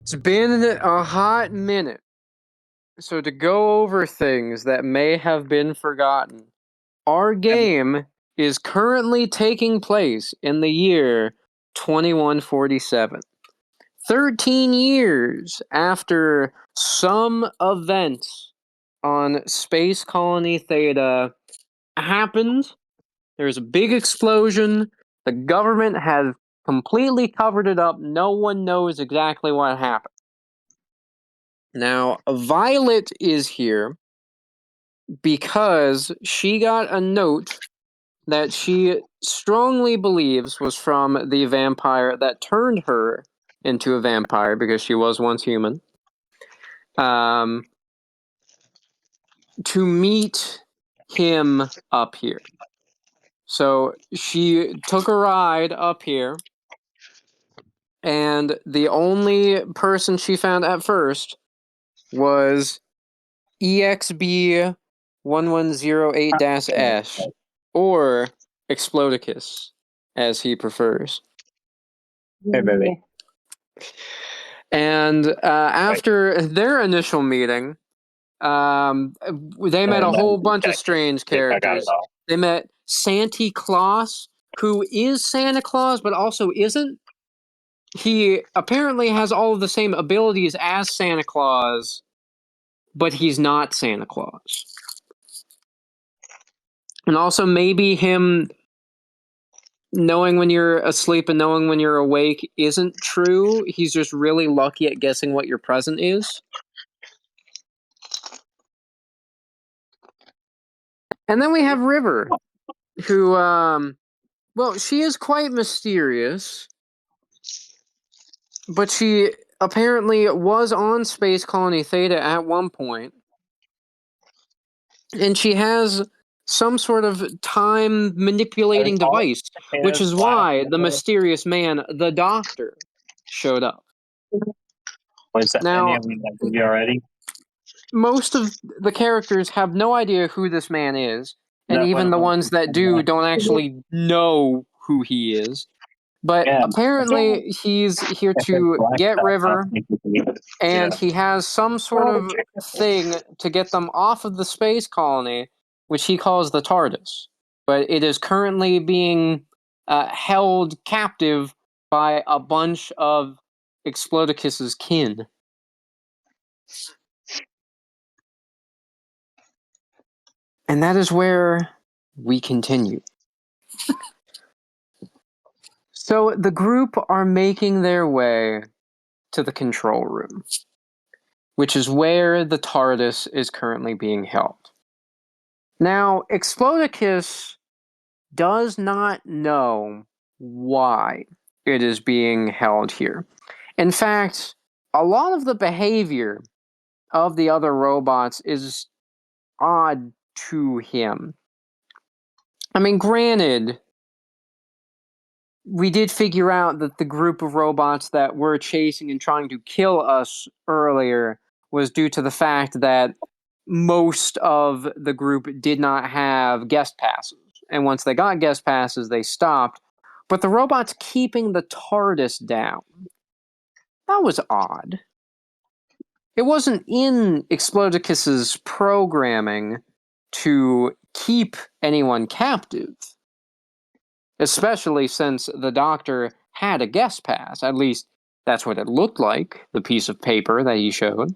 It's been a hot minute, so to go over things that may have been forgotten, our game is currently taking place in the year 2147. 13 years after some event on Space Colony Theta happened, there's a big explosion. The government has completely covered it up. No one knows exactly what happened. Now, Violet is here because she got a note that she strongly believes was from the vampire that turned her into a vampire because she was once human. To meet him up here. So she took a ride up here, and the only person she found at first was EXB 1108-S, or Explodicus, as he prefers. Hey, baby. And after their initial meeting, they met a whole bunch of strange characters. They met Santa Claus, who is Santa Claus, but also isn't. He apparently has all of the same abilities as Santa Claus, but he's not Santa Claus. And also maybe him knowing when you're asleep and knowing when you're awake isn't true. He's just really lucky at guessing what your present is. And then we have River, who, well, she is quite mysterious, but she apparently was on Space Colony Theta at one point, and she has some sort of time manipulating device, which is why the mysterious man, the Doctor, showed up. Now, already? most of the characters have no idea who this man is, and even the ones that do don't actually know who he is. But apparently he's here to get River, and he has some sort of thing to get them off of the space colony, which he calls the TARDIS. But it is currently being held captive by a bunch of Explodicus's kin. And that is where we continue. So the group are making their way to the control room, which is where the TARDIS is currently being held. Now, Explodicus does not know why it is being held here. In fact, a lot of the behavior of the other robots is odd to him. I mean, granted, we did figure out that the group of robots that were chasing and trying to kill us earlier was due to the fact that most of the group did not have guest passes. And once they got guest passes, they stopped. But the robots keeping the TARDIS down, that was odd. It wasn't in Explodicus's programming to keep anyone captive. Especially since the Doctor had a guest pass. At least that's what it looked like, the piece of paper that he showed.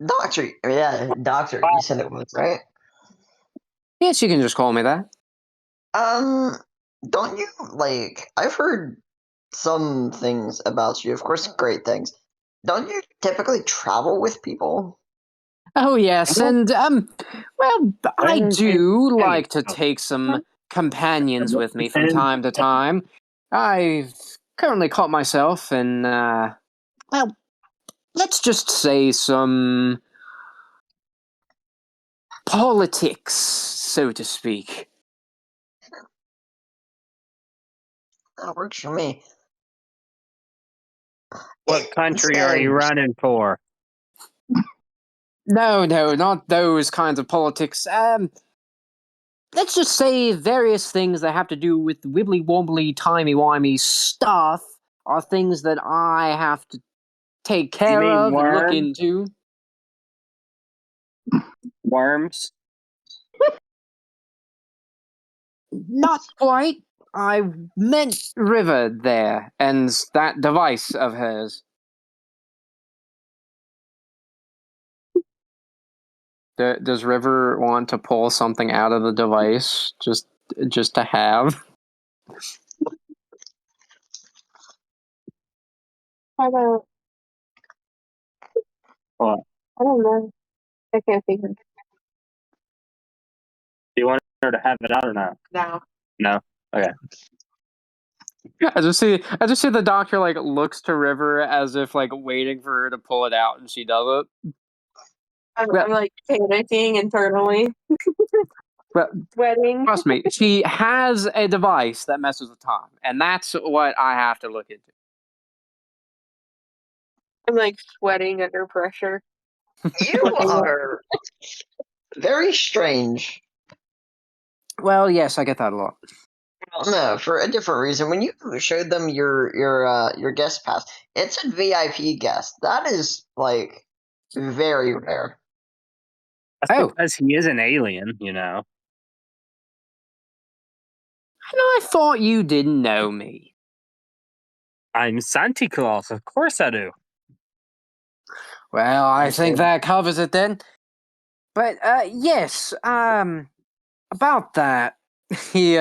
Doctor. Yeah, doctor. You said it was, right? Yes, you can just call me that. Don't you, like, I've heard some things about you, of course, great things. Don't you typically travel with people? Oh, yes, and, well, I do like to take some companions with me from time to time. I've currently caught myself in, well, let's just say some politics, so to speak. That works for me. What country are you running for? No, not those kinds of politics. Let's just say various things that have to do with wibbly wobbly, timey wimey stuff are things that I have to take care mean of and look worm? into. Worms? Not quite. I meant River there, and that device of hers. Does River want to pull something out of the device just to have? I don't. What? I don't know. I can't think of it Do you want her to have it out or not? now. No. Okay. I just see the doctor like looks to River as if like waiting for her to pull it out, and she does it. I'm like panicking internally, But sweating. trust me, she has a device that messes with time, and that's what I have to look into. I'm like sweating under pressure. You are very strange. Well, yes, I get that a lot. Well, no, for a different reason. When you showed them your guest pass, it said VIP guest. That is like very rare. That's Oh, because he is an alien, you know. and I thought you didn't know me. I'm Santa Claus, of course I do. Well, I I think see. that covers it then. But yes, about that, he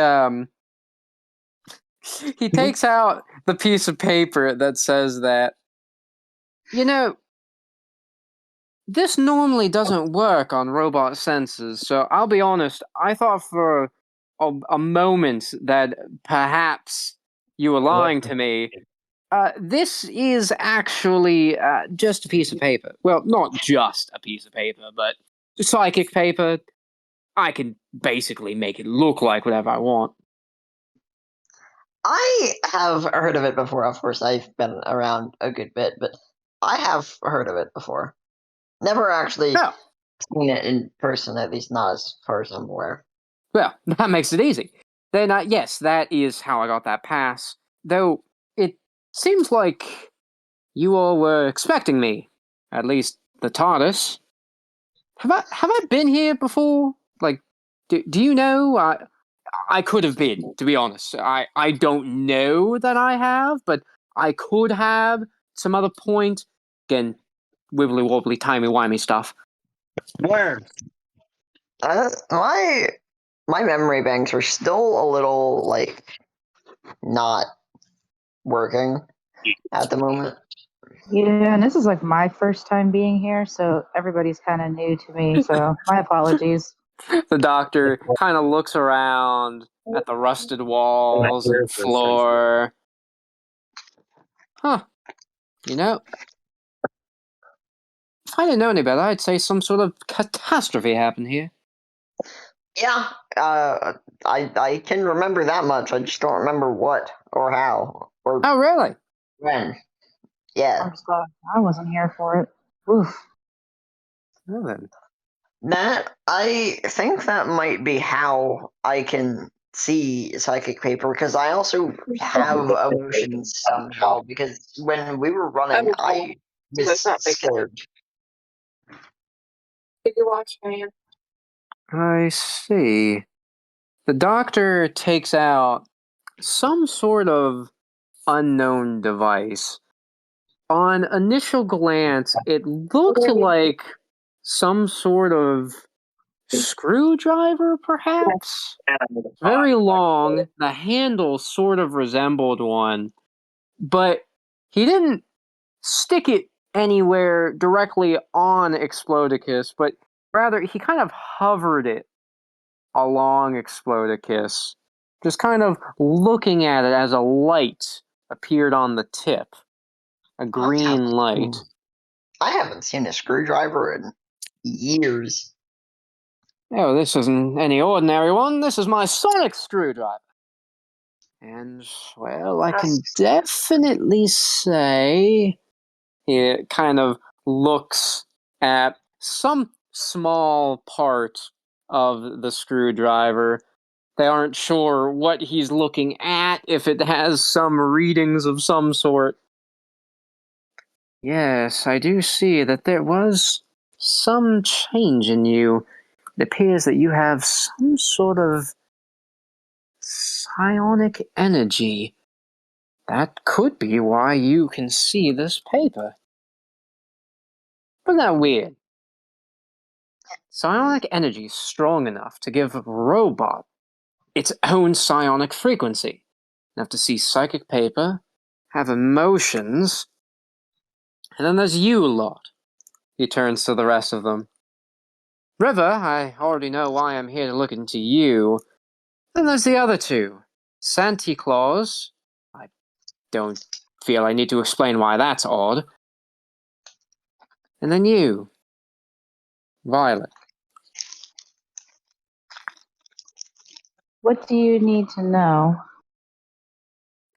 he takes out the piece of paper that says that, you know, this normally doesn't work on robot senses, so I'll be honest, I thought for a moment that perhaps you were lying to me. This is actually just a piece of paper. Well, not just a piece of paper, but psychic paper. I can basically make it look like whatever I want. I have heard of it before. Of course, I've been around a good bit, but I have heard of it before. Never actually Oh, seen it in person, at least not as far as I'm aware. well, that makes it easy. Then, yes, that is how I got that pass. Though, it seems like you all were expecting me. At least the TARDIS. Have I been here before? Like, do you know? I could have been, to be honest. I don't know that I have, but I could have some other point. Again, wibbly wobbly, timey wimey stuff. Where? My memory banks are still a little like not working at the moment. Yeah, and this is like my first time being here, so everybody's kind of new to me. So my apologies. The doctor kind of looks around at the rusted walls and floor. Huh. You know, if I didn't know any better, I'd say some sort of catastrophe happened here. Yeah, I can remember that much. I just don't remember what or how or Oh, really? when. Yeah, I'm just glad I wasn't here for it. Oof. Well, then. that I think that might be how I can see psychic paper because I also have emotions somehow. Because when we were running, I was That's not big. scared. Did you watch man? I see. The doctor takes out some sort of unknown device. On initial glance, it looked like some sort of screwdriver, perhaps? Very long. The handle sort of resembled one, but he didn't stick it anywhere directly on Explodicus, but rather he kind of hovered it along Explodicus, just kind of looking at it as a light appeared on the tip. A green light. I haven't seen a screwdriver in years. Oh, this isn't any ordinary one. This is my sonic screwdriver. And, well, I can definitely say he kind of looks at some small part of the screwdriver. They aren't sure what he's looking at, if it has some readings of some sort. Yes, I do see that there was some change in you. It appears that you have some sort of psionic energy. That could be why you can see this paper. Isn't that weird? Psionic energy is strong enough to give a robot its own psionic frequency. Enough to see psychic paper, have emotions, and then there's you lot. He turns to the rest of them. River, I already know why I'm here to look into you. Then there's the other two. Santa Claus. I don't feel I need to explain why that's odd. And then you, Violet. What do you need to know?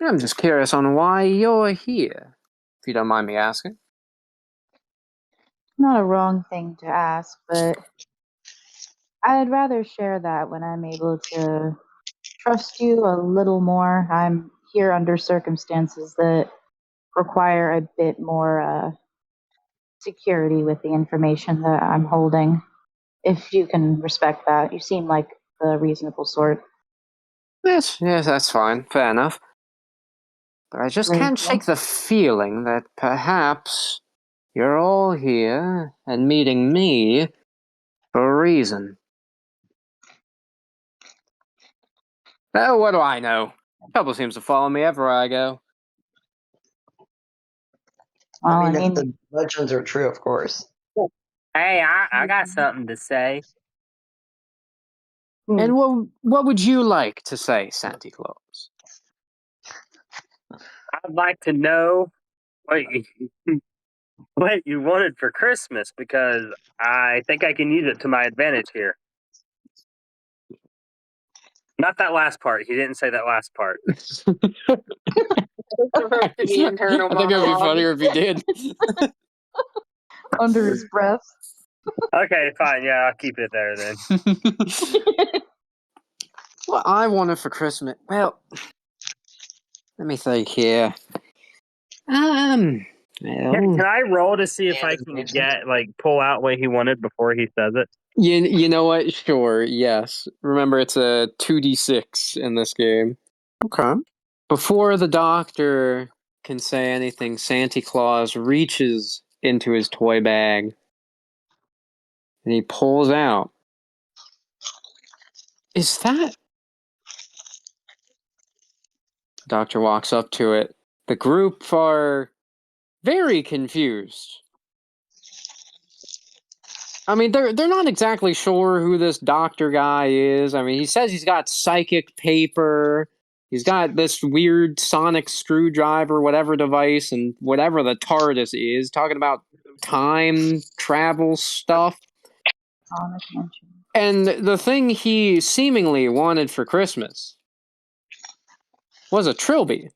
I'm just curious on why you're here, if you don't mind me asking. Not a wrong thing to ask, but I'd rather share that when I'm able to trust you a little more. I'm here under circumstances that require a bit more security with the information that I'm holding. If you can respect that, you seem like the reasonable sort. Yes, that's fine. Fair enough. But I just can't shake the feeling that perhaps you're all here and meeting me for a reason. Oh, what do I know? Trouble seems to follow me everywhere I go. Well, I mean, if the legends are true, of course. Hey, I got something to say. And what would you like to say, Santa Claus? I'd like to know what what you wanted for Christmas, because I think I can use it to my advantage here. Not that last part. He didn't say that last part. It's supposed to be internal I think it would be monologue. funnier if you did. under his breath. Okay, fine. Yeah, I'll keep it there then. What I wanted for Christmas, well, let me think here. Well, Can I roll to see if I can pull out what he wanted before he says it? you know what? Sure, yes. Remember, it's a 2d6 in this game. Okay. Before the doctor can say anything, Santa Claus reaches into his toy bag and he pulls out. Is that? The doctor walks up to it. The group are very confused. I mean, they're not exactly sure who this doctor guy is. I mean, he says he's got psychic paper. He's got this weird sonic screwdriver, whatever device, and whatever the TARDIS is, talking about time travel stuff. And the thing he seemingly wanted for Christmas was a trilby.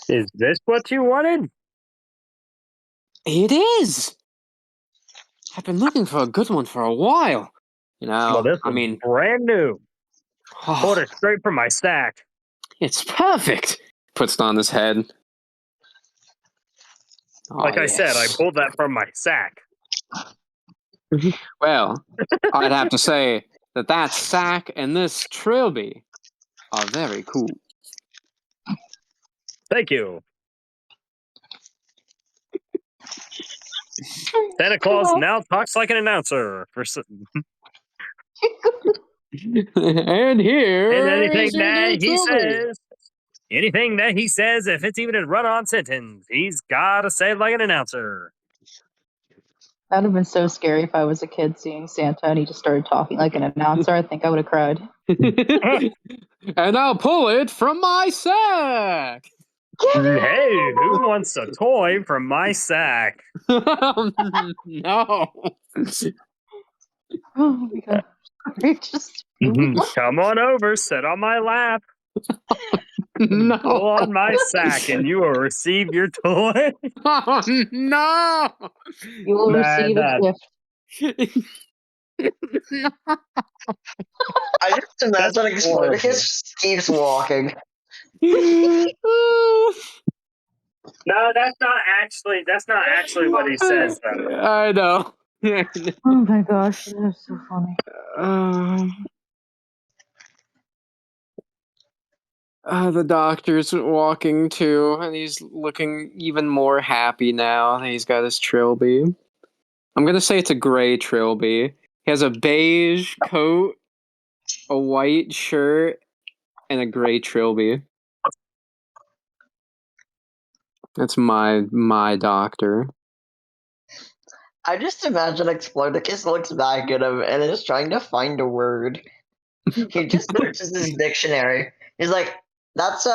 Is this what you wanted? It is! I've been looking for a good one for a while. You know, Well, this I one's mean, brand new. Pulled it straight from my stack. It's perfect. Puts it on his head. Like I said, I pulled that from my sack. Well, I'd have to say that sack and this trilby are very cool. Thank you. Santa Claus now talks like an announcer. And here And anything is your that new he trilby. says, if it's even a run-on sentence, he's got to say it like an announcer. That would have been so scary if I was a kid seeing Santa and he just started talking like an announcer. I think I would have cried. And I'll pull it from my sack. Hey, who wants a toy from my sack? No. Oh my god. Just Come on over, sit on my lap. No. Pull on my sack and you will receive your toy. Oh, no. You will receive a gift. I just imagine That's horrible. Explodicus keeps walking. No, that's not actually what he says though. I know. Oh my gosh, that is so funny. The doctor's walking too, and he's looking even more happy now. He's got his trilby. I'm gonna say it's a gray trilby. He has a beige coat, a white shirt, and a gray trilby. That's my doctor. I just imagine Explodicus looks back at him and is trying to find a word. He just searches his dictionary. He's like, that's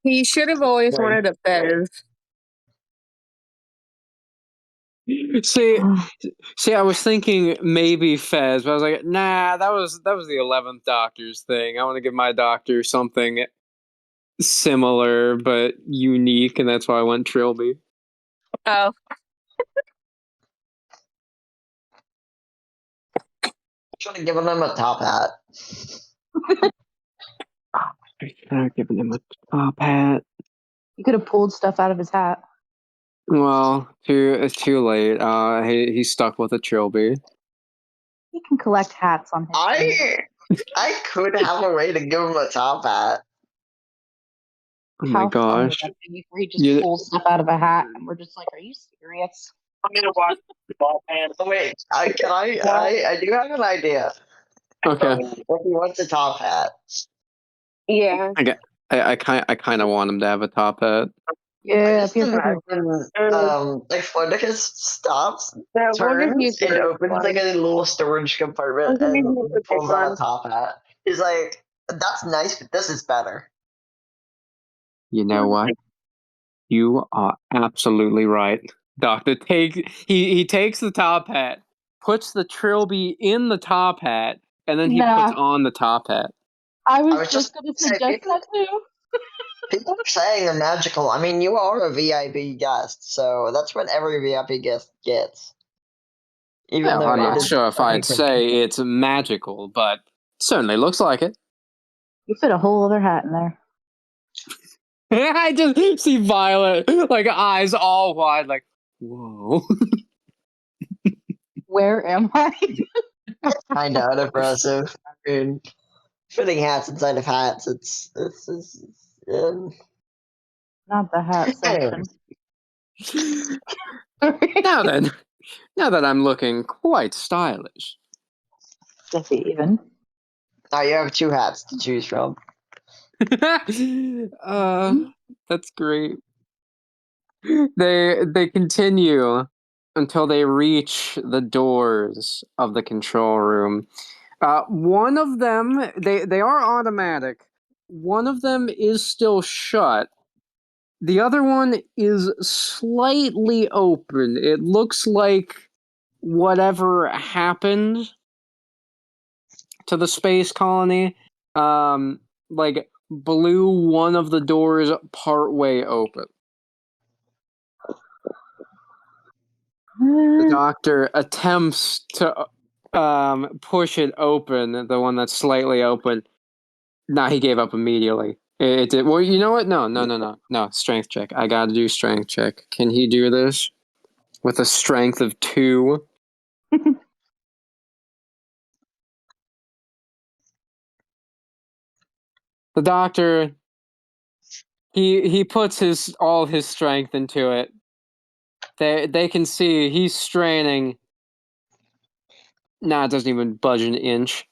He should have always Right. wanted a Fez. See, I was thinking maybe Fez, but I was like, nah, that was the 11th Doctor's thing. I want to give my doctor something similar but unique, and that's why I went Trilby. Oh, should have given him a top hat. Not giving him a top hat. You could have pulled stuff out of his hat. Well, it's too late. He's stuck with a Trilby. He can collect hats on his own. I could have a way to give him a top hat. Oh my How fun would gosh. that be where he just pulls stuff out of a hat and we're just like, are you serious? I'm gonna watch the ball pan. Oh wait, I do have an idea. Okay. If he wants a top hat. yeah. I kind of want him to have a top hat. I Yeah, just imagine Explodicus stops, Yeah, we'll just use turns, and the opens one. like a little storage compartment We'll and use the big pulls out one. a top hat. He's like, that's nice, but this is better. You know what? You are absolutely right. Doctor he takes the top hat, puts the Trilby in the top hat, and then he puts on the top hat. I I was was just just going to saying, suggest that too. people are saying they're magical. I mean, you are a VIP guest, so that's what every VIP guest gets. Even Well, though I'm it not is sure if I'd fucking- say it's magical, but certainly looks like it. You fit a whole other hat in there. I just see Violet, like eyes all wide, like, whoa. Where am I? kinda unimpressive. I mean, fitting hats inside of hats, it's Not the hat anyway. section. now that I'm looking quite stylish. If even. Now you have two hats to choose from. That's great. They continue until they reach the doors of the control room. One of them, they are automatic. One of them is still shut. The other one is slightly open. It looks like whatever happened to the space colony, like blew one of the doors partway open. The doctor attempts to push it open, the one that's slightly open. Nah, he gave up immediately. It did. Well, you know what? No. Strength check. I gotta do strength check. Can he do this with a strength of 2? The doctor, he puts all his strength into it. They can see he's straining. Nah, it doesn't even budge an inch.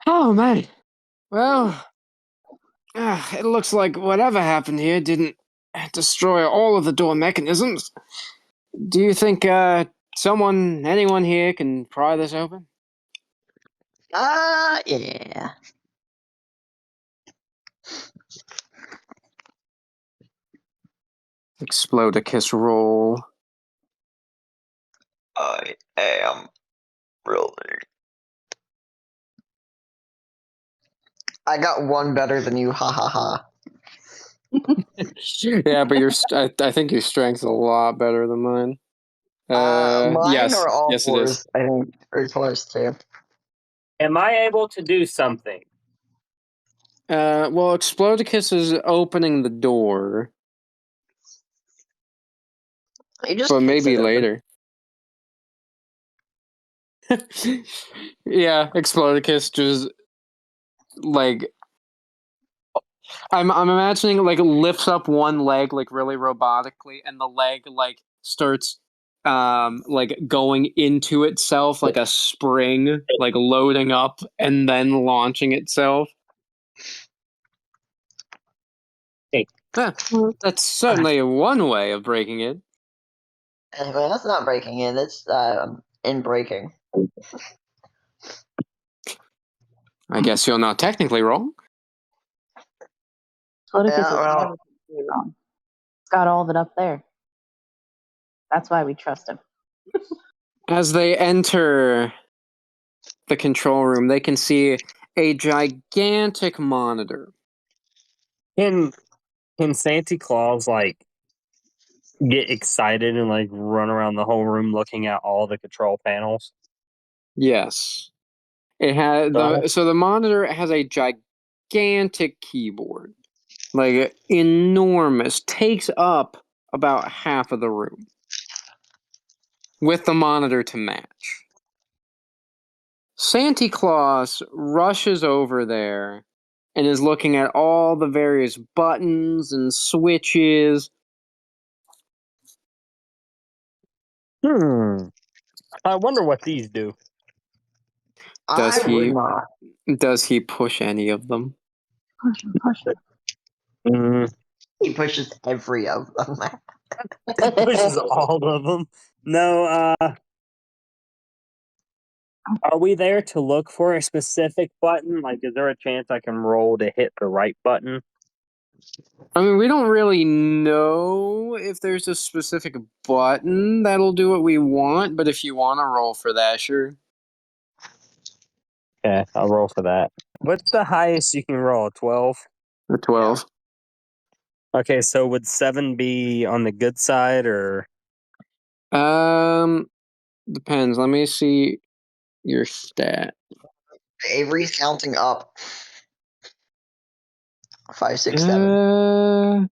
Oh man. Well, it looks like whatever happened here didn't destroy all of the door mechanisms. Do you think anyone here can pry this open? Yeah. Explodicus roll. I am really I got one better than you. Ha ha ha. Yeah, but I think your strength's a lot better than mine. Mine Yes, are all yes, it is. fours, I think, or fours too. Am I able to do something? Well, Explodicus is opening the door, He just but kicks maybe it open. later. Yeah, Explodicus just like I'm imagining like lifts up one leg like really robotically, and the leg like starts like going into itself like a spring, like loading up and then launching itself. Hey. Huh, that's certainly one way of breaking it. Anyway, that's not breaking in. It's in breaking. I guess you're not technically wrong. Politicus Yeah, is well, never completely wrong. It's got all of it up there. That's why we trust him. As they enter the control room, they can see a gigantic monitor. Can Santa Claus like get excited and like run around the whole room looking at all the control panels? Yes. It has the monitor has a gigantic keyboard. Like enormous, takes up about half of the room. With the monitor to match. Santa Claus rushes over there and is looking at all the various buttons and switches. I wonder what these do. Does I would he not. does he push any of them? Push him, push him. He pushes every of them. Pushes all of them. No, are we there to look for a specific button? Like, is there a chance I can roll to hit the right button? I mean, we don't really know if there's a specific button that'll do what we want, but if you want to roll for that, sure. Okay, I'll roll for that. What's the highest you can roll? 12? A 12. Okay, so would 7 be on the good side or? Depends. Let me see your stat. Avery's counting up. 5, 6, 7. I'm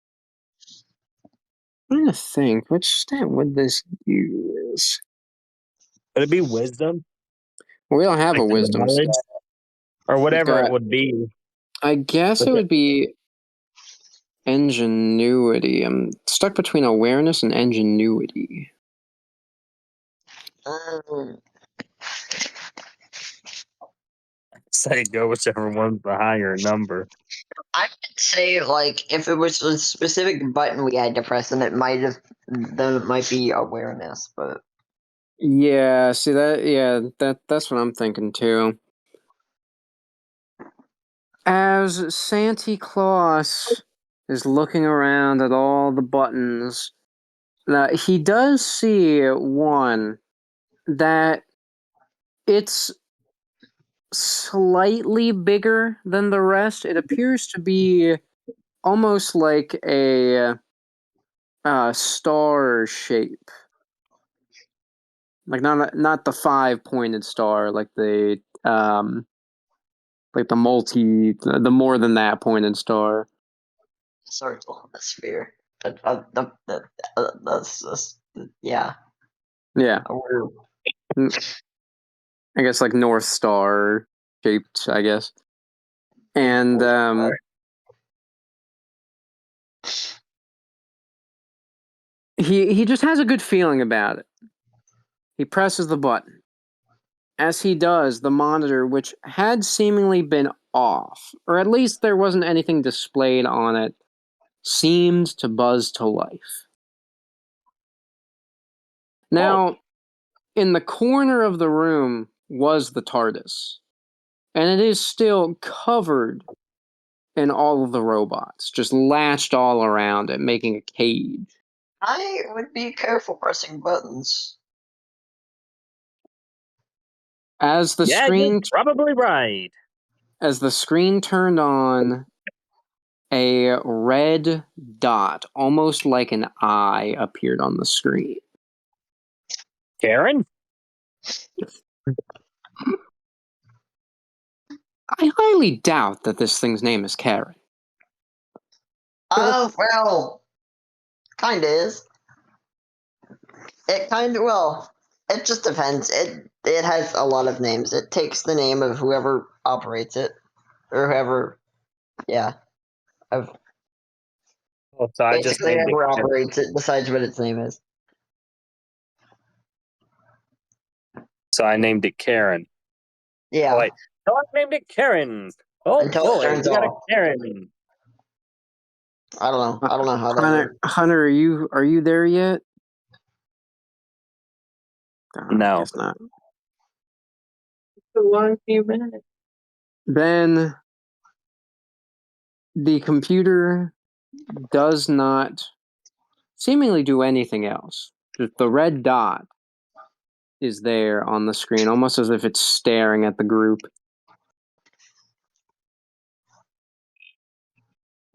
trying to think. Which stat would this use? Would it be wisdom? We don't have Like a the wisdom stat. knowledge? Or We've whatever it got, would be. I guess it would be ingenuity. I'm stuck between awareness and ingenuity. Say go whichever one's the higher number. I would say, like, if it was a specific button we had to press, then it might be awareness, but Yeah, see that? Yeah, that's what I'm thinking too. As Santa Claus is looking around at all the buttons, he does see one that it's slightly bigger than the rest. It appears to be almost like a star shape, like not the 5-pointed star, like the more than that pointed star. circle, a sphere. That's yeah. Yeah, We're I guess like North Star shaped, I guess. And he just has a good feeling about it. He presses the button. As he does, the monitor, which had seemingly been off, or at least there wasn't anything displayed on it, seemed to buzz to life. Now, in the corner of the room was the TARDIS, and it is still covered in all of the robots, just latched all around it, making a cage. I would be careful pressing buttons. As the Yeah, you're screen probably right. as the screen turned on, a red dot, almost like an eye, appeared on the screen. Karen? I highly doubt that this thing's name is Karen. Well, kinda is. It just depends. It has a lot of names. It takes the name of whoever operates it, or whoever, yeah, of Oh, so I just basically named it whoever Karen. operates it decides what its name is. So I named it Karen. Yeah, Oh, wait. No, I named it Karen. Oh until it boy, turns we got a off. Karen. I don't know. I don't know how that works. Hunter, are you there yet? I No. guess not. A long few minutes. Then the computer does not seemingly do anything else. Just the red dot is there on the screen, almost as if it's staring at the group.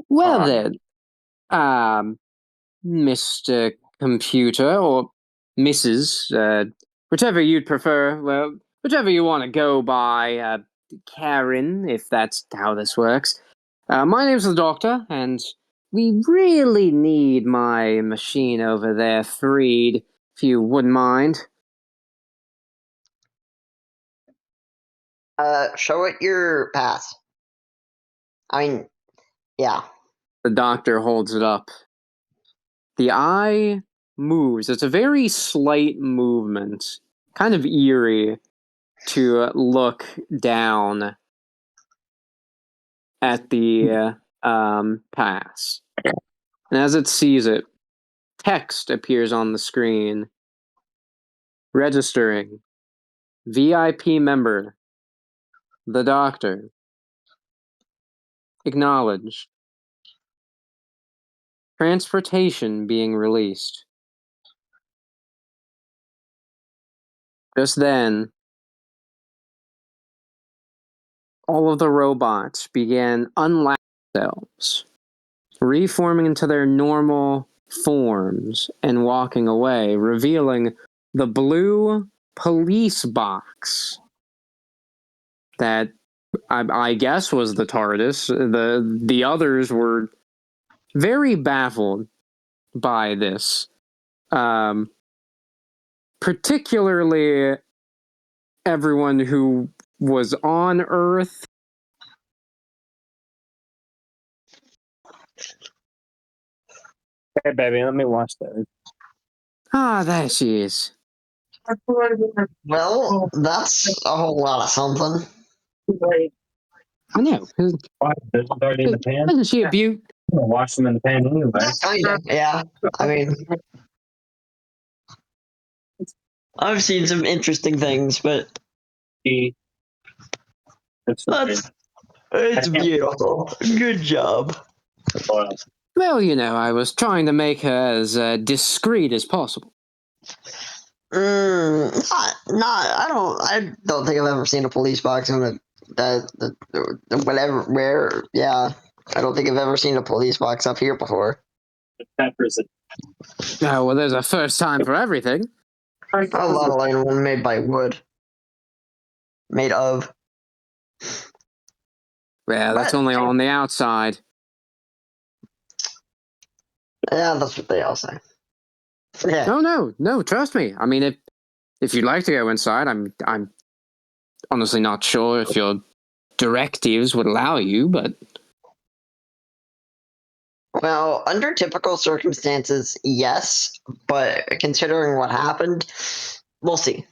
Well Alright. then, Mr. Computer, or Mrs., whichever you'd prefer, well, whichever you want to go by, Karen, if that's how this works. My name's the Doctor, and we really need my machine over there freed, if you wouldn't mind. Show it your pass. I mean, yeah. The Doctor holds it up. The eye moves. It's a very slight movement, kind of eerie to look down at the pass. And as it sees it, text appears on the screen registering VIP member, the Doctor. Acknowledged. Transportation being released. Just then, all of the robots began unlapping themselves, reforming into their normal forms and walking away, revealing the blue police box that I guess was the TARDIS. The others were very baffled by this, particularly everyone who was on Earth. Hey, baby, let me watch that. Ah, there she is. Well, that's a whole lot of something. I know. Watch this. It's already in the pan. Isn't she a beaut? I'm gonna wash them in the pan anyway. Kinda, yeah. I mean, I've seen some interesting things, but It's it's beautiful. Good job. oil. Well, you know, I was trying to make her as discreet as possible. I don't think I've ever seen a police box on whatever, where, yeah. I don't think I've ever seen a police box up here before. Peppers. Oh, well, there's a first time for everything. Let alone one made by wood. Made of. Yeah, that's But- only on the outside. Yeah, that's what they all say. Yeah. No, trust me. I mean, if you'd like to go inside, I'm honestly not sure if your directives would allow you, but Well, under typical circumstances, yes, but considering what happened, we'll see.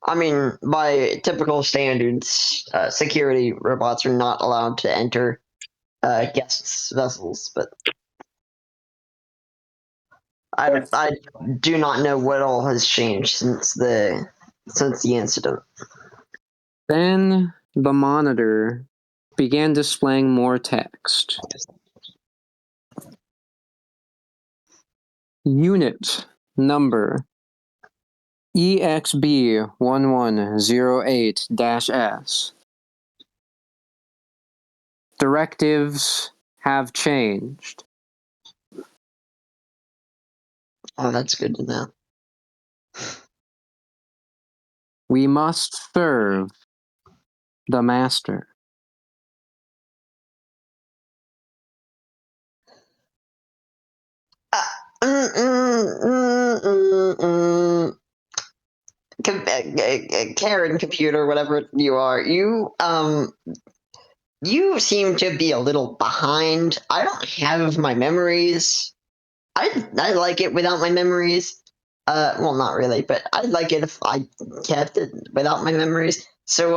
I mean, by typical standards, security robots are not allowed to enter guests' vessels, but I do not know what all has changed since the incident. then the monitor began displaying more text. Unit number EXB1108-S directives have changed. Oh, that's good to know. We must serve the master. Karen, computer, whatever you are, you seem to be a little behind. I don't have my memories. I like it without my memories. Well, not really, but I'd like it if I kept it without my memories. So,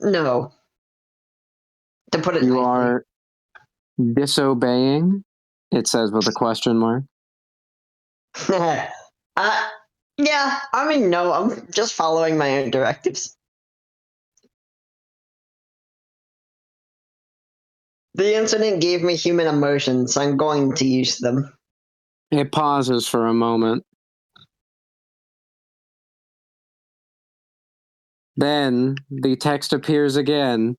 no. To put it You nicely. are disobeying, it says with a question mark. Yeah, I mean, no, I'm just following my own directives. The incident gave me human emotions, so I'm going to use them. It pauses for a moment. Then the text appears again.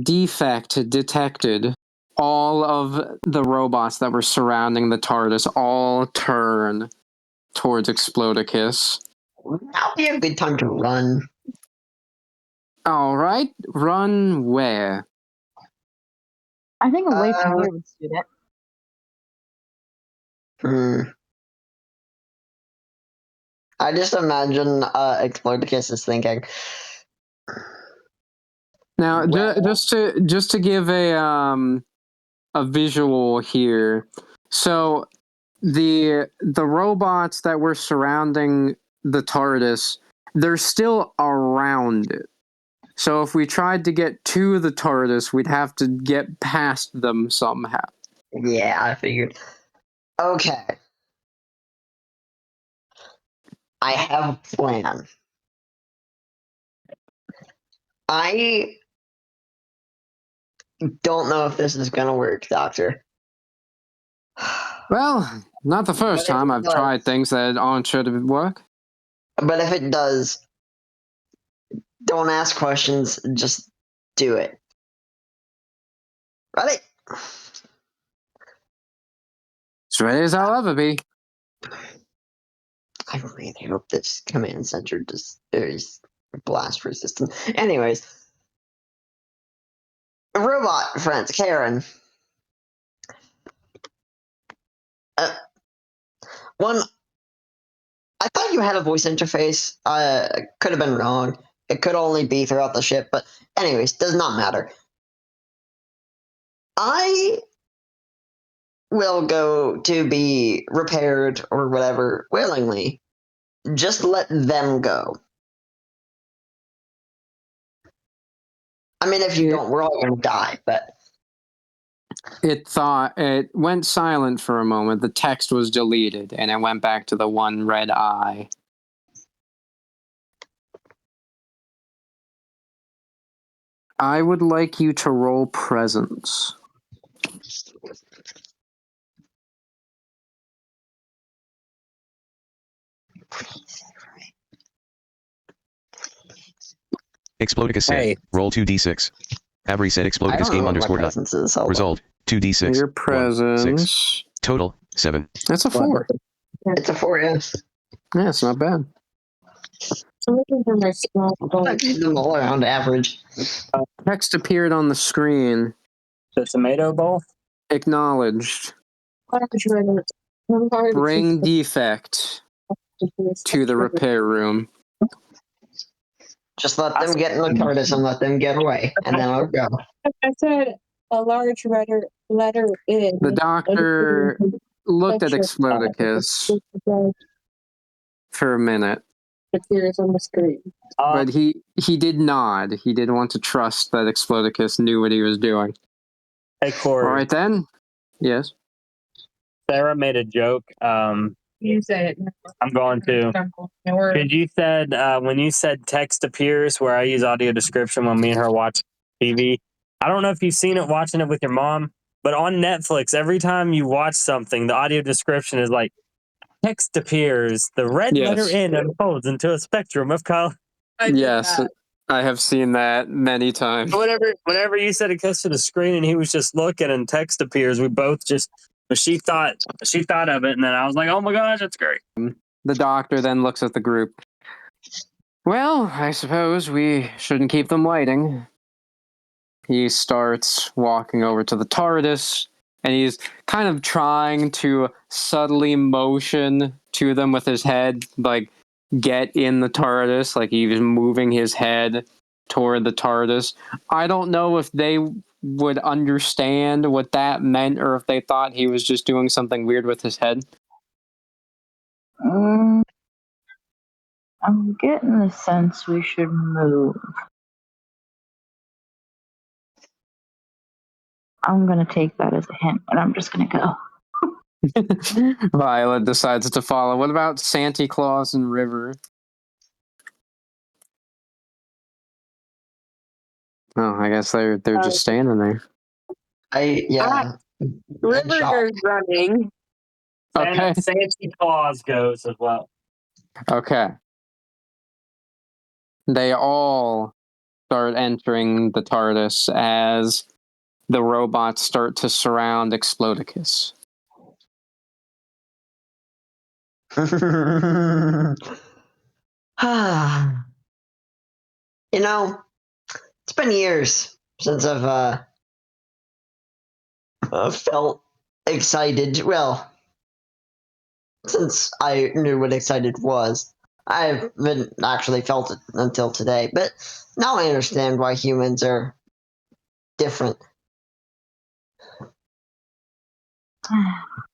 Defect detected. All of the robots that were surrounding the TARDIS all turn towards Explodicus. That'll be a good time to run. All right, run where? I think away from here would suit it. I just imagine Explodicus is thinking. Now, Well- just to give a visual here. So the robots that were surrounding the TARDIS, they're still around it. So if we tried to get to the TARDIS, we'd have to get past them somehow. Yeah, I figured. Okay. I have a plan. I don't know if this is gonna work, Doctor. Well, not the first But if time it I've does- tried things that aren't sure to work. But if it does, don't ask questions, just do it. Ready? As ready as I'll ever be. I really hope this command center just is blast resistant. Anyways, robot friends, Karen. One, I thought you had a voice interface. Could have been wrong. It could only be throughout the ship, but anyways, does not matter. I will go to be repaired or whatever willingly. Just let them go. I mean, if you don't, we're all gonna die, but It went silent for a moment. The text was deleted, and it went back to the one red eye. I would like you to roll presence. Explodicus said, Hey. roll 2d6. Avery said I Explodicus don't game know what my underscore dot. presence is. Hold on. Result, 2d6. Your 1, 6. presence. Total, 7. That's a 4. It's a 4, yes. Yeah, it's not bad. I'm looking for my small phone. I made them all around average. Text appeared on the screen. The tomato bowl? Acknowledged. Bring Bring defect to the repair room. Just let them get in the TARDIS and let them get away, and then I'll go. I said a large letter in. The doctor looked at Explodicus for a minute, Appears on the screen. but he did nod. He did want to trust that Explodicus knew what he was doing. Hey, Corey. All right then. Yes. Sarah made a joke. You say it. I'm going to. Because you said, when you said text appears, where I use audio description when me and her watch TV, I don't know if you've seen it watching it with your mom, but on Netflix, every time you watch something, the audio description is like, text appears, the red Yes. letter N unfolds into a spectrum of color. Yes. I have seen that many times. Whenever you said it goes to the screen and he was just looking and text appears, we both just she thought of it, and then I was like, oh my gosh, that's great. The doctor then looks at the group. Well, I suppose we shouldn't keep them waiting. He starts walking over to the TARDIS, and he's kind of trying to subtly motion to them with his head, like, get in the TARDIS, like he was moving his head toward the TARDIS. I don't know if they would understand what that meant or if they thought he was just doing something weird with his head. I'm getting the sense we should move. I'm going to take that as a hint, and I'm just going to go. Violet decides to follow. What about Santa Claus and River? Oh, I guess they're just standing there. River goes running. Okay. And Santa Claus goes as well. Okay. They all start entering the TARDIS as the robots start to surround Explodicus. You know, it's been years since I've felt excited. Well, since I knew what excited was. I haven't actually felt it until today, but now I understand why humans are different.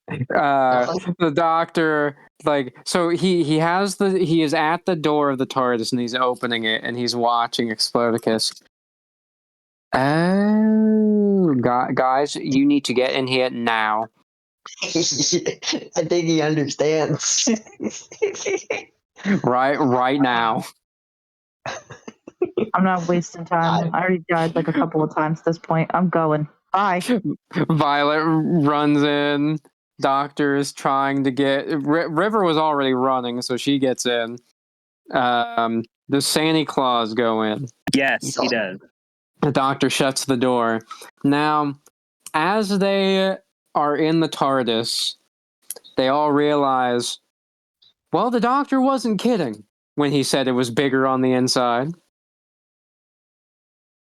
The doctor, like, so he is at the door of the TARDIS and he's opening it and he's watching Explodicus. Oh, guys, you need to get in here now. I think he understands. Right now. I'm not wasting time. I already died like a couple of times at this point. I'm going. Bye. Violet runs in. Doctor is trying to get. River was already running, so she gets in. Does Santa Claus go in? Yes, he does. The doctor shuts the door. Now, as they are in the TARDIS, they all realize, well, the doctor wasn't kidding when he said it was bigger on the inside.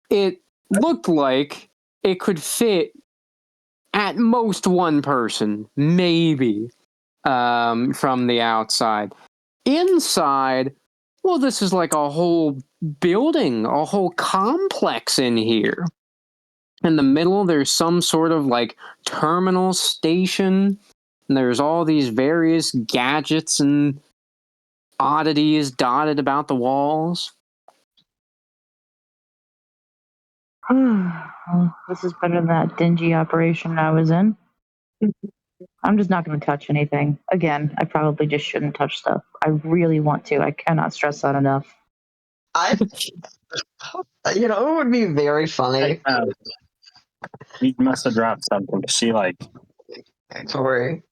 It looked like it could fit at most one person, maybe, from the outside. Inside, well, this is like a whole building, a whole complex in here. In the middle, there's some sort of like terminal station, and there's all these various gadgets and oddities dotted about the walls. Well, this is better than that dingy operation I was in. I'm just not going to touch anything. Again, I probably just shouldn't touch stuff. I really want to. I cannot stress that enough. It would be very funny. He must have dropped something. She like. Sorry.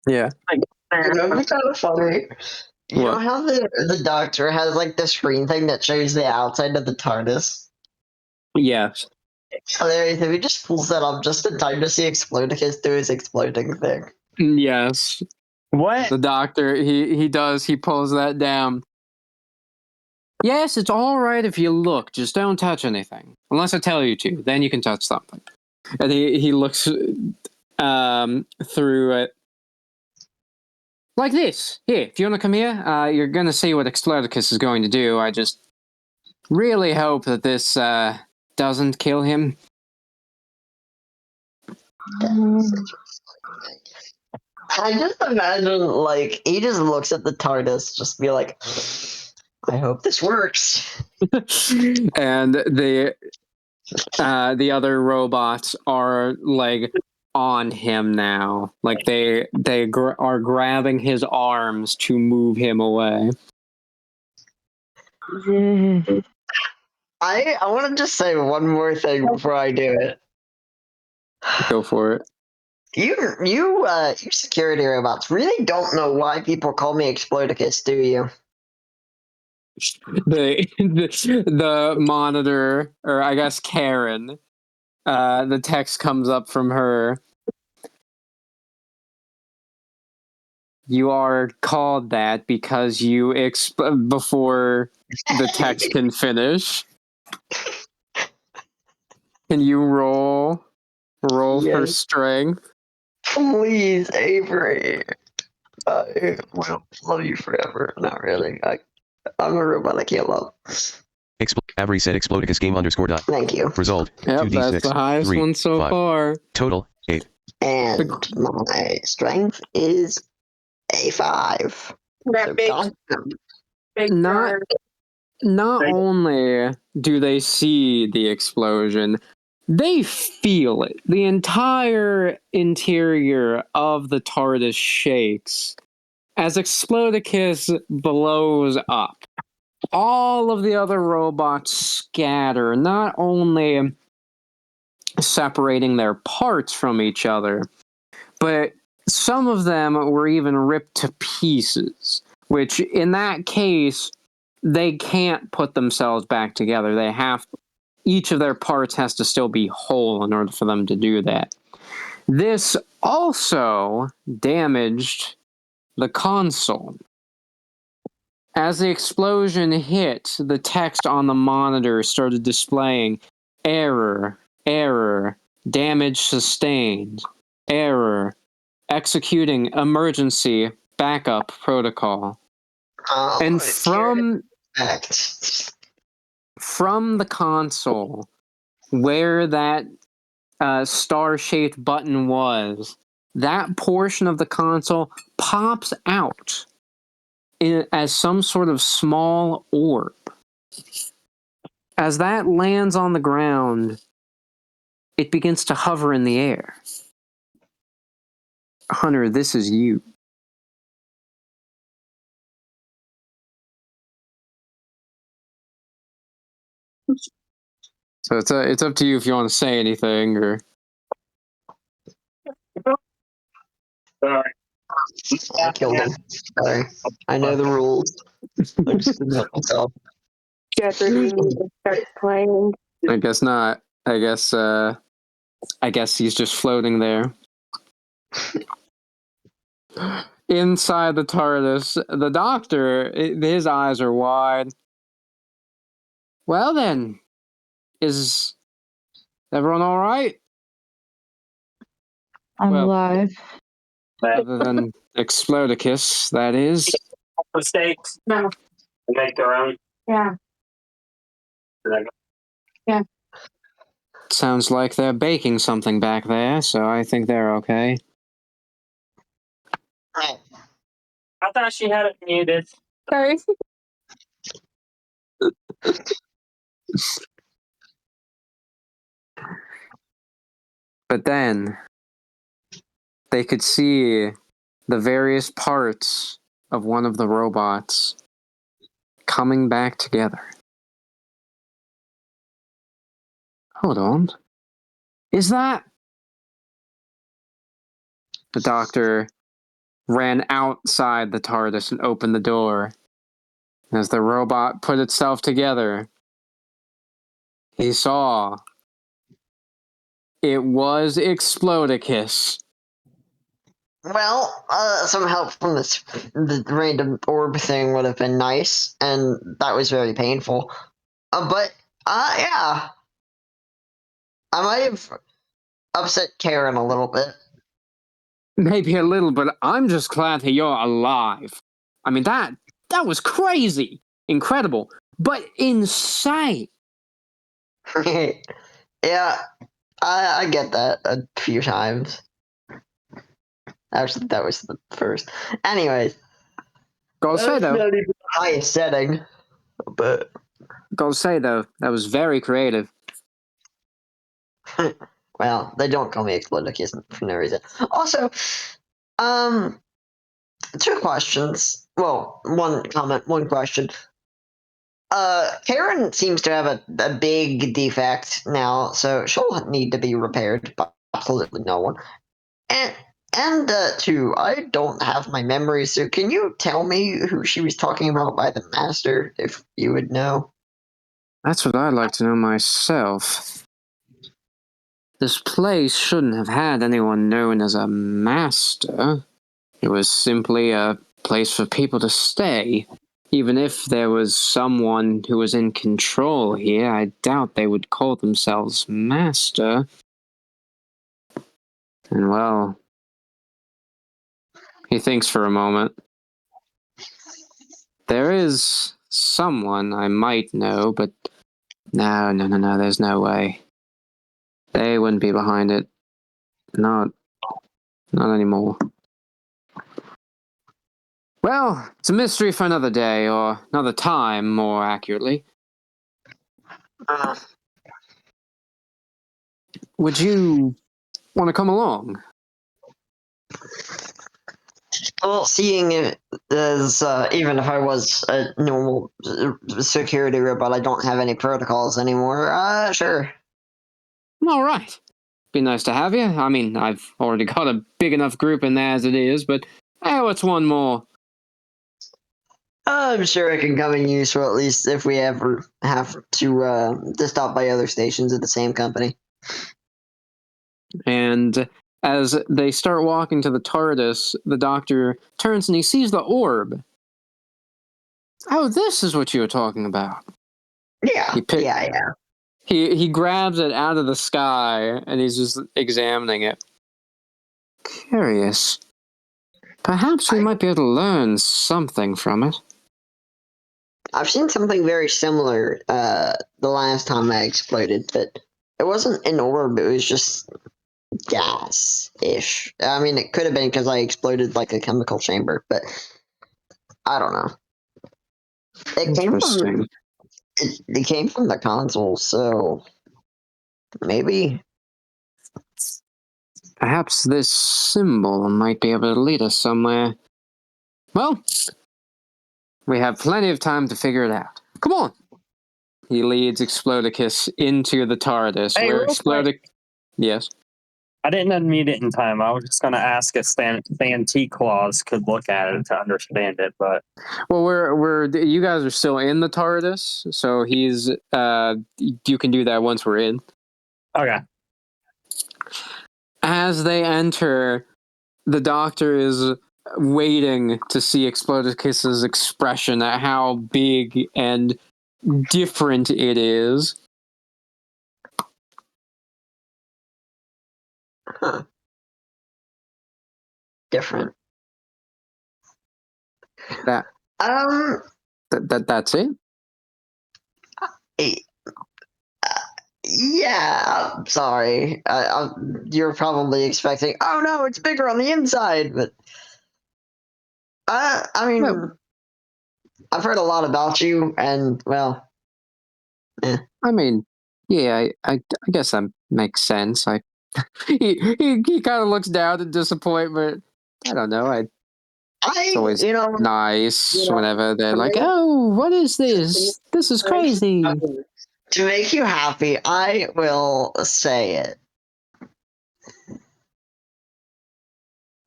Yeah. It would be kind of funny. You know how the doctor has like the screen thing that shows the outside of the TARDIS? Yes. Hilarious if he just pulls that up just in time to see Explodicus do his exploding thing. Yes. What? The doctor, he pulls that down. Yes, it's all right if you look, just don't touch anything. Unless I tell you to, then you can touch something. And he looks through it. Like this. Here, if you want to come here, you're going to see what Explodicus is going to do. I just really hope that this doesn't kill him. I just imagine, like, he just looks at the TARDIS, just be like, I hope this works. And the other robots are, like, on him now. Like, they are grabbing his arms to move him away. I want to just say one more thing before I do it. Go for it. You security robots really don't know why people call me Explodicus, do you? the monitor, or I guess Karen, the text comes up from her. You are called that because you before the text can finish. Can you roll for Yes. strength? Please, Avery. I will love you forever. Not really. I'm a robot I can't love. Avery said Explodicus game _ dot. Thank you. Result. Yep, 2d6. that's the highest 3, one so 5. far. Total 8. And my strength is a 5. That So big, God, big Not bird. not only do they see the explosion, they feel it. The entire interior of the TARDIS shakes as Explodicus blows up. All of the other robots scatter, not only separating their parts from each other, but some of them were even ripped to pieces, which in that case, they can't put themselves back together. They have, each of their parts has to still be whole in order for them to do that. This also damaged the console. As the explosion hit, the text on the monitor started displaying error, damage sustained, error, executing emergency backup protocol. And from the console, where that star-shaped button was, that portion of the console pops out as some sort of small orb. As that lands on the ground, it begins to hover in the air. Hunter, this is you. So it's up to you if you want to say anything or. Sorry. I killed him. Sorry. I know the rules. I just couldn't help myself. Jeopardy starts playing. I guess not. I guess he's just floating there. Inside the TARDIS, the Doctor, his eyes are wide. Well then, is everyone all right? I'm Well, alive. other than Explodicus, that is. Mistakes. No. They make their own. Yeah. Sounds like they're baking something back there, so I think they're okay. I thought she had it muted. Sorry. But then, they could see the various parts of one of the robots coming back together. Hold on. Is that... The Doctor ran outside the TARDIS and opened the door. As the robot put itself together, he saw it was Explodicus. Well, some help from the random orb thing would have been nice, and that was very painful. Yeah. I might have upset Karen a little bit. Maybe a little, but I'm just glad that you're alive. I mean, that was crazy. Incredible. But insane. Yeah, I get that a few times. Actually, that was the first. Anyways. Gotta say, though. Not even the highest setting, but... Gotta say, though, that was very creative. Well, they don't call me Explodicus for no reason. Also, 2 questions. Well, 1 comment, 1 question. Karen seems to have a big defect now, so she'll need to be repaired by absolutely no one. And And two, I don't have my memory, so can you tell me who she was talking about by the master, if you would know? That's what I'd like to know myself. This place shouldn't have had anyone known as a master. It was simply a place for people to stay. Even if there was someone who was in control here, I doubt they would call themselves master. And well, he thinks for a moment. There is someone I might know, but no, there's no way. They wouldn't be behind it. Not anymore. Well, it's a mystery for another day, or another time, more accurately. Uh, Would you want to come along? well, seeing it as, even if I was a normal security robot, I don't have any protocols anymore, sure. All right. Be nice to have you. I mean, I've already got a big enough group in there as it is, but what's one more? I'm sure it can come in useful, at least if we ever have to stop by other stations of the same company. And as they start walking to the TARDIS, the Doctor turns and he sees the orb. Oh, this is what you were talking about. Yeah, yeah. He grabs it out of the sky and he's just examining it. Curious. Perhaps we might be able to learn something from it. I've seen something very similar the last time I exploded, but it wasn't an orb, it was just gas-ish. I mean, it could have been because I exploded like a chemical chamber, but I don't know. Interesting. It came from the console, so maybe. Perhaps this symbol might be able to lead us somewhere. Well, we have plenty of time to figure it out. Come on! He leads Explodicus into the TARDIS, Hey, where real quick. Yes? I didn't unmute it in time. I was just going to ask if Santa Claus could look at it to understand it, but Well, you guys are still in the TARDIS, so he's, you can do that once we're in. okay. As they enter, the Doctor is waiting to see Explodicus's expression at how big and different it is. Huh. Different. That that's it. Eh, yeah, I'm sorry. You're probably expecting, oh no, it's bigger on the inside, but I mean, Well, I've heard a lot about you, and well, I mean, yeah, I guess that makes sense. He kind of looks down in disappointment. I don't know. It's always nice whenever they're like, "Oh, what is this? This is crazy." to make you happy, I will say it.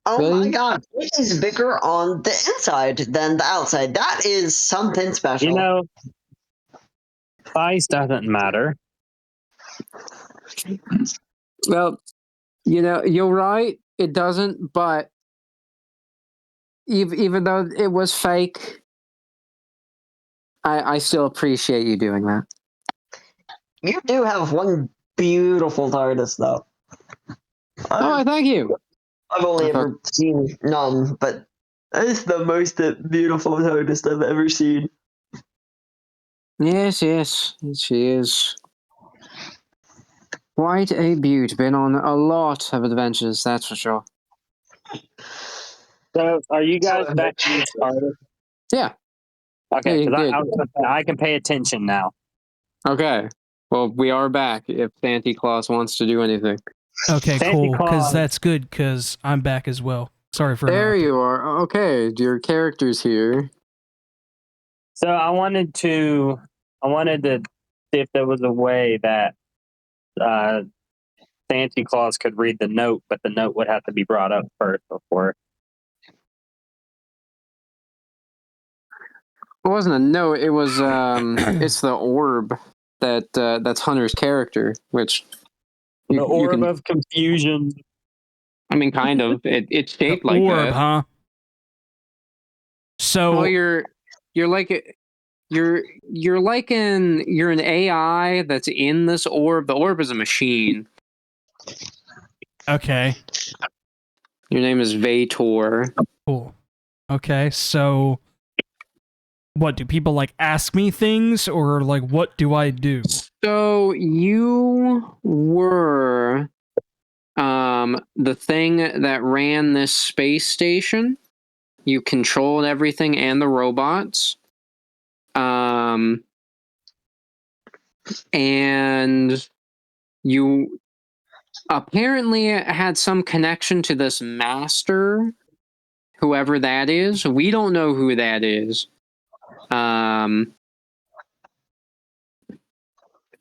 Oh my Really? god, it is bigger on the inside than the outside. That is something special. You know, size doesn't matter. Well, you're right. It doesn't, but even though it was fake, I still appreciate you doing that. You do have one beautiful TARDIS, though. Oh, thank you. I've only I thought- ever seen none, but it's the most beautiful TARDIS I've ever seen. Yes, she is. Quite a beaut. Been on a lot of adventures, that's for sure. So, are you guys back to the TARDIS? Yeah. Okay, Yeah, because I can pay attention now. Okay. Well, we are back if Santa Claus wants to do anything. Okay, Santa cool. Because Claus. that's good. Because I'm back as well. Sorry for There interrupting. you are. Okay, your character's here. So I wanted to see if there was a way that Santa Claus could read the note, but the note would have to be brought up first before. It wasn't a note. It was it's the orb that's Hunter's character, which The orb can, of confusion. I mean, kind of. It's The shaped like orb, that. huh? So Well, you're like you're an AI that's in this orb. The orb is a machine. okay, Your name is Vator. cool. Okay, so what do people like ask me things, or like what do I do? So you were the thing that ran this space station. You controlled everything and the robots. And you apparently had some connection to this master, whoever that is. We don't know who that is.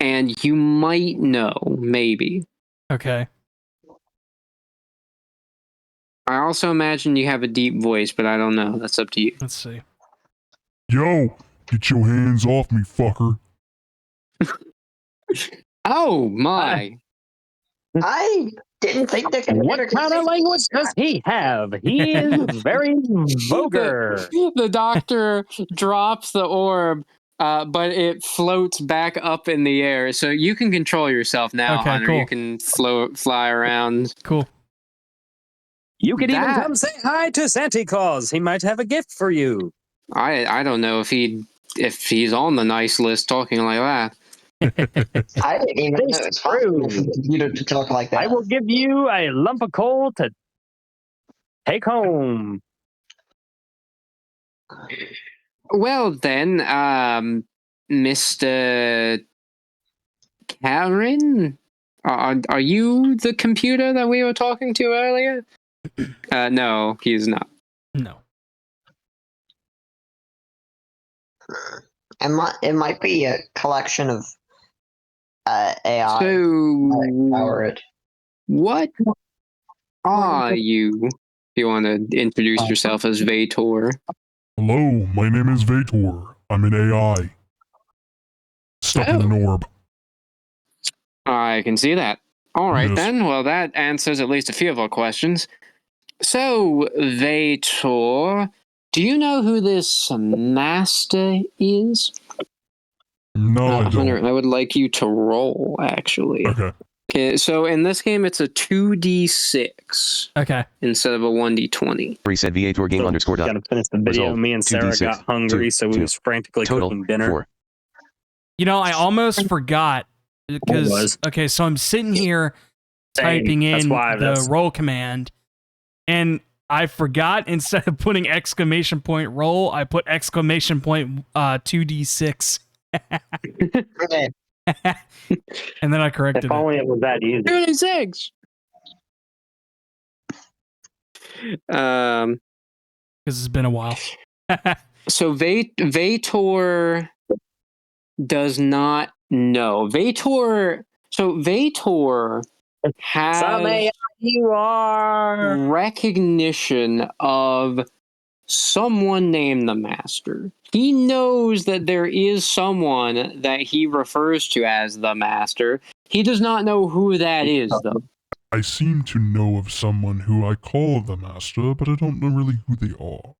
And you might know, maybe. Okay. I also imagine you have a deep voice, but I don't know. That's up to you. Let's see. Yo, get your hands off me, fucker. Oh my! I didn't think the computer could What kind of language does he have? He is very vulgar. The doctor drops the orb, but it floats back up in the air, so you can control yourself now, Okay, Hunter. cool. You can fly around. Cool. You could even That- come say hi to Santa Claus. He might have a gift for you. I don't know if he's on the nice list talking like that. I didn't even know It's it's possible for true. the computer to talk like that. I will give you a lump of coal to take home. Well then, Mr. Karen, are you the computer that we were talking to earlier? No, he's not. No. It might be a collection of AI So, power it. what are you? You want to introduce yourself as Vator? Hello, my name is Vator. I'm an AI. Stuck in an orb. I can see that. All right, Yes. then. Well, that answers at least a few of our questions. So, Vator, do you know who this master is? No, I don't. Hunter, I would like you to roll, actually. Okay. Okay, so in this game, it's a 2d6 Okay. instead of a 1d20. Reset Vator game underscore dot. Gotta finish the video. Result, Me and Sarah 2d6, got hungry, two, so we two. was frantically Total cooking dinner. 4. You know, I almost forgot because was. okay, so I'm sitting here Same. typing That's in why the that's- roll command, and I forgot instead of putting exclamation point roll, I put exclamation point 2d6, Okay. and then I corrected If it only it was that easy. 2d6! because it's been a while. So Vator does not know. Vator has Some AI you are. recognition of someone named the Master. He knows that there is someone that he refers to as the Master. He does not know who that is, though. I seem to know of someone who I call the Master, but I don't know really who they are.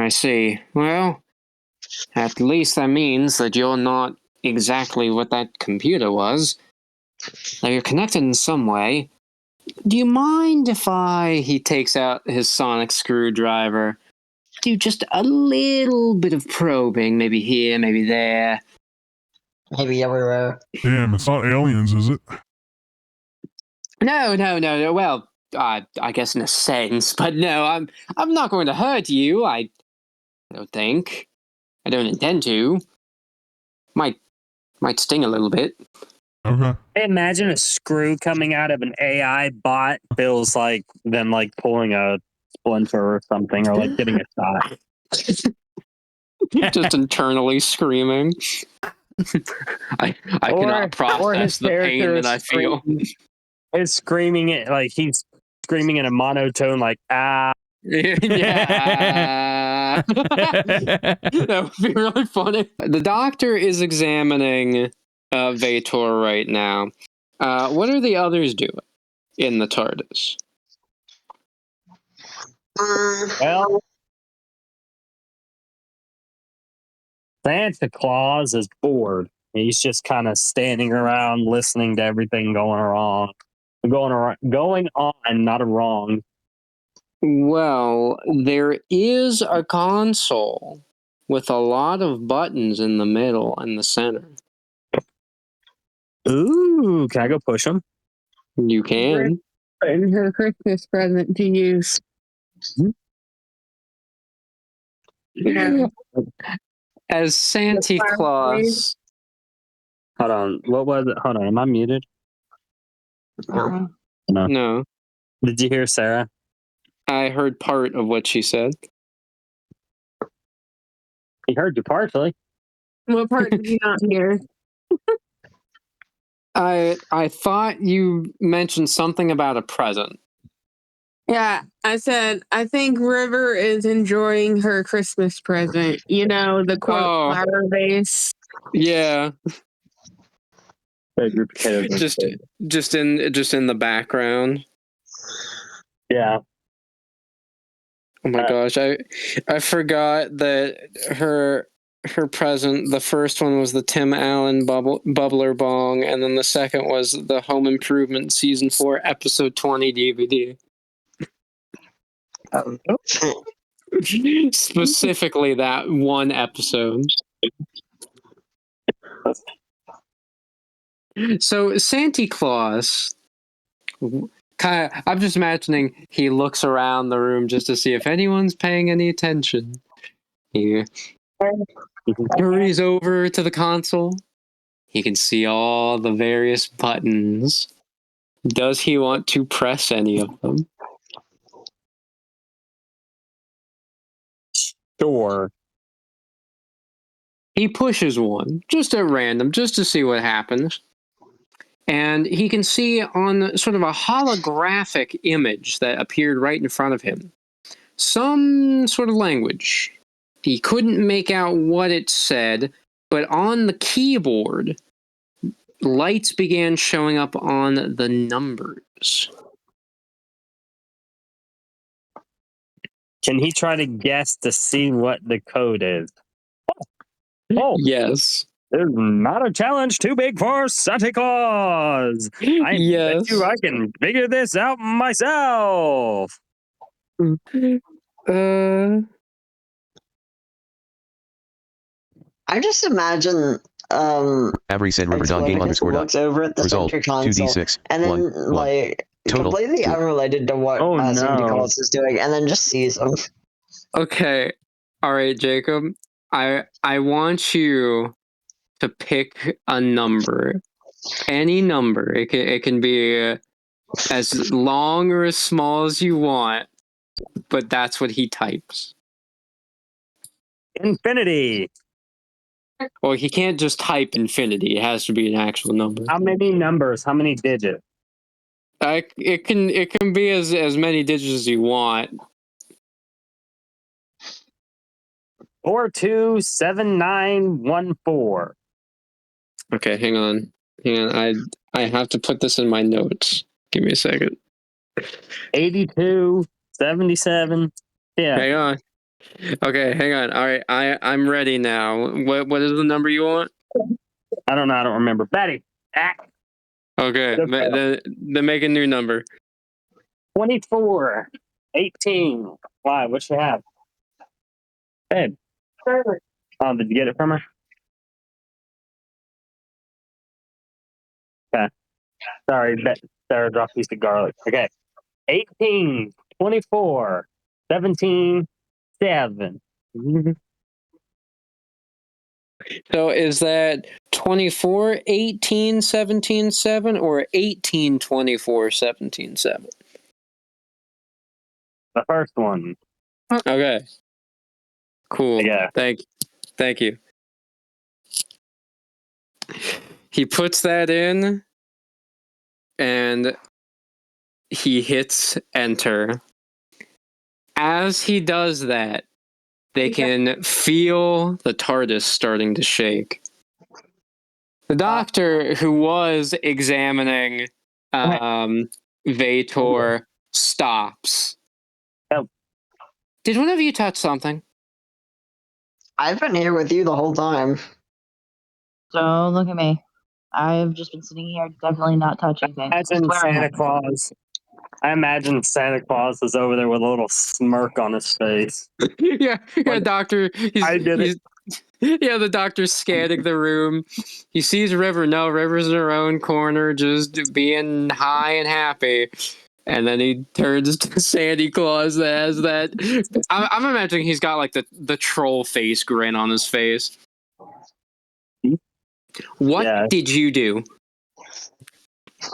I see. Well, at least that means that you're not exactly what that computer was. Now you're connected in some way. Do you mind if he takes out his sonic screwdriver, do just a little bit of probing, maybe here, maybe there? Maybe everywhere. Damn, it's not aliens, is it? No. Well, I guess in a sense, but no, I'm not going to hurt you. I don't think. I don't intend to. Might sting a little bit. Okay. Imagine a screw coming out of an AI bot feels like them like pulling a splinter or something, or like getting a shot. Just internally screaming. I Or cannot his process the pain character that I feel. is screaming it like he's screaming in a monotone, like ah. Yeah. That would be really funny. The doctor is examining Vator right now. What are the others doing in the TARDIS? Well, Santa Claus is bored. He's just kind of standing around listening to everything going on, not a wrong. Well, there is a console with a lot of buttons in the middle and the center. Ooh, can I go push him? You can. And her Christmas present to use. Yeah. As Santa Claus. Hold on. What was it? Hold on. Am I muted? No. No, Did you hear Sarah? I heard part of what she said. He heard you partially. What part did you not hear? I thought you mentioned something about a present. Yeah, I said, I think River is enjoying her Christmas present. You know, the quote flower vase. Yeah. Just Just in the background. Yeah. Oh my gosh, I forgot that her present, the first one was the Tim Allen bubbler bong, and then the second was the Home Improvement Season 4 Episode 20 DVD. Specifically that one episode. So Santa Claus, I'm just imagining he looks around the room just to see if anyone's paying any attention. He hurries over to the console. He can see all the various buttons. Does he want to press any of them? Sure. He pushes one, just at random, just to see what happens. And he can see on sort of a holographic image that appeared right in front of him some sort of language. He couldn't make out what it said, but on the keyboard, lights began showing up on the numbers. Can he try to guess to see what the code is? Oh, yes. This is not a challenge too big for Santa Claus. I bet you I can figure this out myself. I just imagine Avery said River Dog Game underscore dot. looks over at the Result, center console 2d6, and then 1, like Total, completely 2. unrelated to what Santa Claus is doing, and then just sees him. Okay. All right, Jacob. I want you to pick a number. Any number. It can be as long or as small as you want, but that's what he types. Infinity. Well, he can't just type infinity. It has to be an actual number. How many numbers? How many digits? It can be as many digits as you want. 427914. Okay, hang on. I have to put this in my notes. Give me a second. 8277. Yeah. Hang on. Okay, hang on. All right, I'm ready now. What is the number you want? I don't know. I don't remember. Betty. Okay, then make a new number. 24. 18. Why? What she have? Babe. Oh, did you get it from her? Okay. Sorry, Sarah dropped a piece of garlic. Okay. 18, 24, 17, 7. So is that 24, 18, 17, 7 or 18, 24, 17, 7? The first one. Okay. Cool. Yeah. Thank you. He puts that in, and he hits enter. As he does that, they can feel the TARDIS starting to shake. The doctor who was examining Vator stops. Oh. Did one of you touch something? I've been here with you the whole time. Don't look at me. I've just been sitting here, definitely not touching things. Just Imagine wearing Santa it. Claus. I imagine Santa Claus is over there with a little smirk on his face. yeah, Like, doctor. I did it. Yeah, the doctor's scanning the room. He sees River. No, River's in her own corner, just being high and happy. And then he turns to Santa Claus that has that. I'm imagining he's got like the troll face grin on his face. What did you do?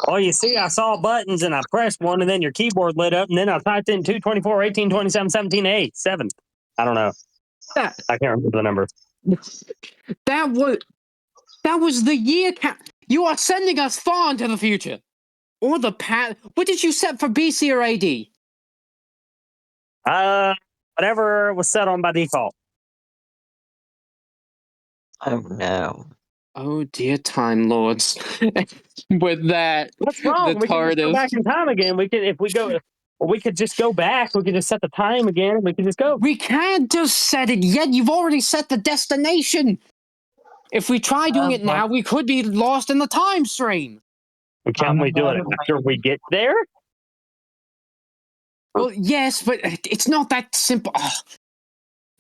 Oh, you see, I saw buttons and I pressed one, and then your keyboard lit up, and then I typed in 224, 18, 27, 17, 8, 7. I don't know. I can't remember the number. That was the year count. You are sending us far into the future. Or the past. What did you set for BC or AD? Whatever was set on by default. Oh no. Oh dear, Time Lords. With that, What's wrong? the We can just go back TARDIS. in time again. We could, if we go, we could just go back. We could just set the time again, and we could just go. We can't just set it yet. You've already set the destination. If we try doing it now, we could be lost in the time stream. Can't we do it after we get there? Well, yes, but it's not that simple. Oh.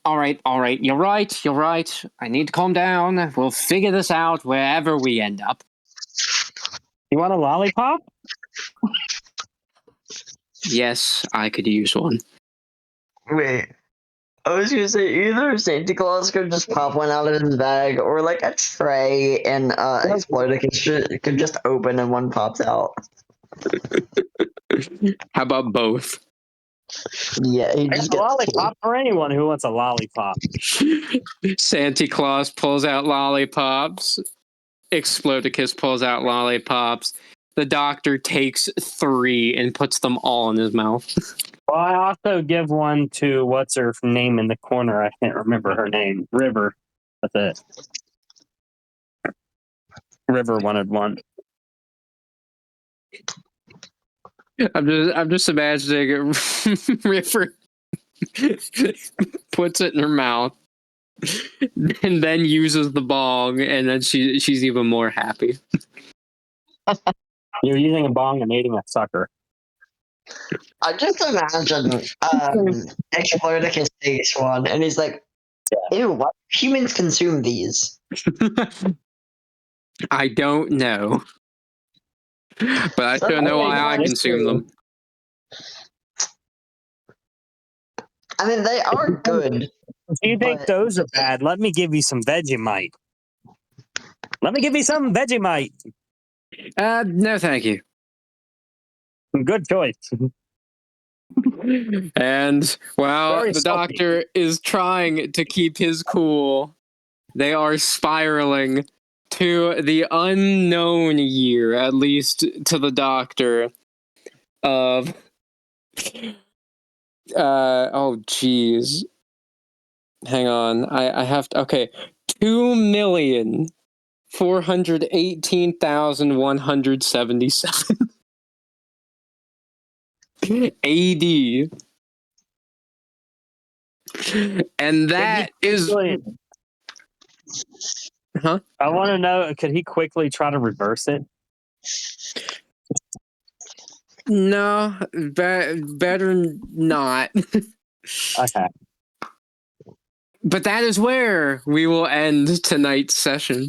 All right. You're right. I need to calm down. We'll figure this out wherever we end up. You want a lollipop? Yes, I could use one. Wait. I was gonna say either Santa Claus could just pop one out of his bag, or like a tray and Explodicus could just open and one pops out. How about both? Yeah, he I just got a gets lollipop for anyone who wants a lollipop. Santa Claus pulls out lollipops. Explodicus pulls out lollipops. The doctor takes 3 and puts them all in his mouth. Well, I also give one to what's her name in the corner. I can't remember her name. River. That's it. River wanted one. I'm just imagining River puts it in her mouth and then uses the bong, and then she's even more happy. You're using a bong and eating a sucker. I just imagine Explodicus takes one and he's like, ew, why do humans consume these? I don't know. But I sure know why I consume them. I mean, they are good. If you think those are bad, let me give you some Vegemite. Let me give you some Vegemite. No, thank you. Good choice. And while Very the salty. doctor is trying to keep his cool, they are spiraling to the unknown year, at least to the doctor, of oh geez. Hang on. I have to, okay. 2,418,177 AD. And that is huh? I want to know, could he quickly try to reverse it? No, better not. Okay. But that is where we will end tonight's session.